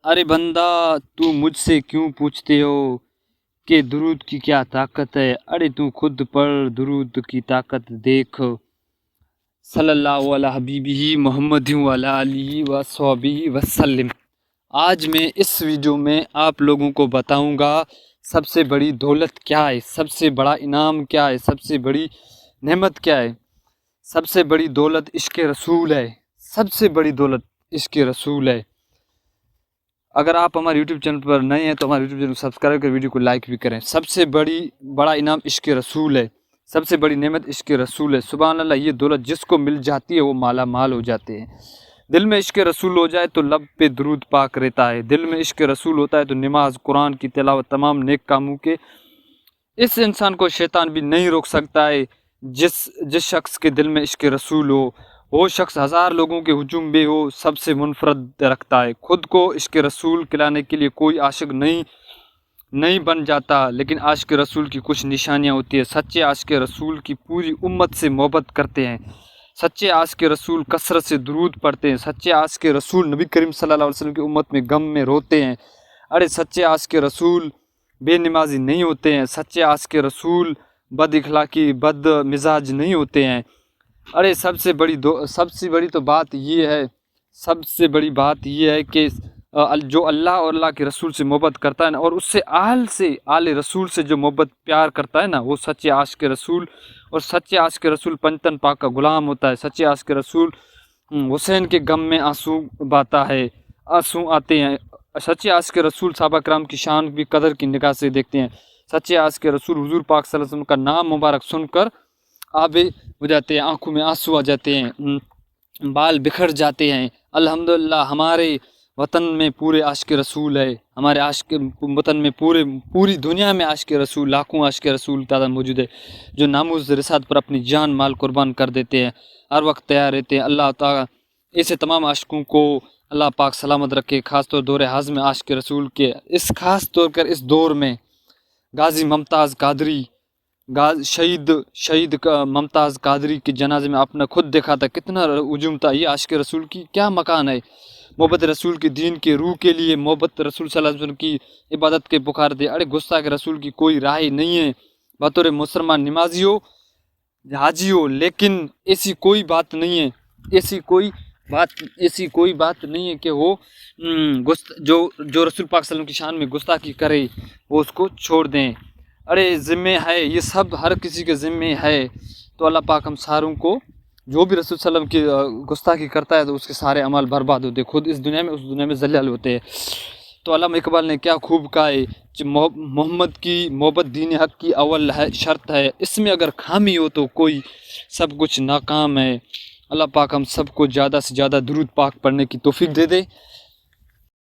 ارے بندہ تو مجھ سے کیوں پوچھتے ہو کہ درود کی کیا طاقت ہے؟ ارے تو خود پڑھ درود کی طاقت دیکھ۔ صلی اللہ علیہ حبیبہ محمد وعلی آلہ وصحبہ وسلم۔ آج میں اس ویڈیو میں آپ لوگوں کو بتاؤں گا سب سے بڑی دولت کیا ہے، سب سے بڑا انعام کیا ہے، سب سے بڑی نعمت کیا ہے۔ سب سے بڑی دولت عشق رسول ہے، سب سے بڑی دولت عشق رسول ہے۔ اگر آپ ہمارے یوٹیوب چینل پر نئے ہیں تو ہمارے یوٹیوب چینل کو سبسکرائب کر ویڈیو کو لائک بھی کریں۔ سب سے بڑا انعام عشق رسول ہے، سب سے بڑی نعمت عشق رسول ہے۔ سبحان اللہ، یہ دولت جس کو مل جاتی ہے وہ مالا مال ہو جاتے ہیں۔ دل میں عشق رسول ہو جائے تو لب پہ درود پاک رہتا ہے، دل میں عشق رسول ہوتا ہے تو نماز، قرآن کی تلاوت، تمام نیک کاموں کے اس انسان کو شیطان بھی نہیں روک سکتا ہے۔ جس شخص کے دل میں عشق رسول ہو وہ شخص ہزار لوگوں کے ہجوم میں ہو سب سے منفرد رکھتا ہے۔ خود کو عشق رسول کھلانے کے لیے کوئی عاشق نہیں بن جاتا، لیکن عاشق رسول کی کچھ نشانیاں ہوتی ہیں۔ سچے عاشق رسول کی پوری امت سے محبت کرتے ہیں، سچے عاشق رسول کثرت سے درود پڑھتے ہیں، سچے عاشق رسول نبی کریم صلی اللہ علیہ وسلم کی امت میں غم میں روتے ہیں۔ ارے سچے عاشق رسول بے نمازی نہیں ہوتے ہیں، سچے عاشق رسول بد اخلاقی، بد مزاج نہیں ہوتے ہیں۔ ارے سب سے بڑی تو بات یہ ہے، سب سے بڑی بات یہ ہے کہ جو اللہ اور اللہ کے رسول سے محبت کرتا ہے نا، اور اس سے آل رسول سے جو محبت پیار کرتا ہے نا، وہ سچے عاشق رسول۔ اور سچے عاشق رسول پنجتن پاک کا غلام ہوتا ہے۔ سچے عاشق رسول حسین کے غم میں آنسو آتے ہیں۔ سچے عاشق رسول صحابہ کرام کی شان بھی قدر کی نگاہ سے دیکھتے ہیں۔ سچے عاشق رسول حضور پاک صلی اللہ علیہ وسلم کا نام مبارک سن کر آبے ہو جاتے ہیں، آنکھوں میں آنسو آ جاتے ہیں، بال بکھر جاتے ہیں۔ الحمدللہ ہمارے وطن میں پورے عاشق رسول ہے، ہمارے عاشق وطن میں پوری دنیا میں عاشق رسول، لاکھوں عاشق رسول تعداد موجود ہے جو ناموس رسالت پر اپنی جان مال قربان کر دیتے ہیں، ہر وقت تیار رہتے ہیں۔ اللہ تعالیٰ ایسے تمام عاشقوں کو اللہ پاک سلامت رکھے، خاص طور دور حاضر میں عاشق رسول کے خاص طور پر اس دور میں غازی ممتاز قادری، شہید ممتاز قادری کے جنازے میں آپ نے خود دیکھا تھا کتنا ہجوم تھا۔ یہ عاشق رسول کی کیا مکان ہے، محبت رسول کے دین کے روح کے لیے محبت رسول صلی اللہ علیہ وسلم کی عبادت کے بخار دے۔ ارے گستاخ رسول کی کوئی راہ نہیں ہے، بطور مسلمان نمازی ہو حاجی ہو، لیکن ایسی کوئی بات نہیں ہے، ایسی کوئی بات نہیں ہے کہ وہ جو رسول پاک صلی اللہ علیہ وسلم کی شان میں گستاخی کرے وہ اس کو چھوڑ دیں۔ ارے ذمہ ہے، یہ سب ہر کسی کے ذمہ ہے۔ تو اللہ پاک ہم ساروں کو، جو بھی رسول صلی اللہ علیہ وسلم کی گستاخی کرتا ہے تو اس کے سارے اعمال برباد ہوتے ہیں، خود اس دنیا میں اس دنیا میں ذلیل ہوتے ہیں۔ تو علامہ اقبال نے کیا خوب کہا ہے کہ محمد کی محبت دین حق کی اول شرط ہے، اس میں اگر خامی ہو تو کوئی سب کچھ ناکام ہے۔ اللہ پاک ہم سب کو زیادہ سے زیادہ درود پاک پڑھنے کی توفیق دے دے۔